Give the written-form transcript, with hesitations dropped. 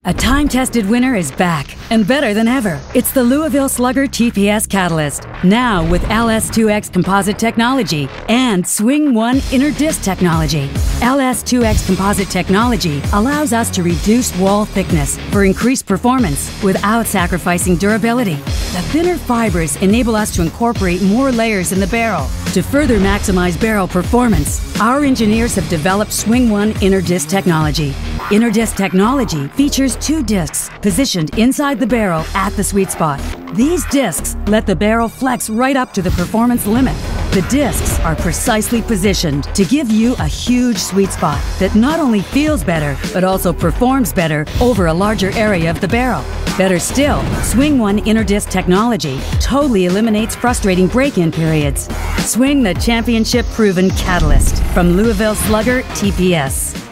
A time-tested winner is back, and better than ever. It's the Louisville Slugger TPS Catalyst, now with LS2X composite technology and Swing One inner disc technology. LS2X composite technology allows us to reduce wall thickness for increased performance without sacrificing durability. The thinner fibers enable us to incorporate more layers in the barrel. To further maximize barrel performance, our engineers have developed Swing One inner disc technology. Inner disc technology features two discs positioned inside the barrel at the sweet spot. These discs let the barrel flex right up to the performance limit. The discs are precisely positioned to give you a huge sweet spot that not only feels better, but also performs better over a larger area of the barrel. Better still, Swing One inner disc technology totally eliminates frustrating break-in periods. Swing the championship-proven Catalyst from Louisville Slugger TPS.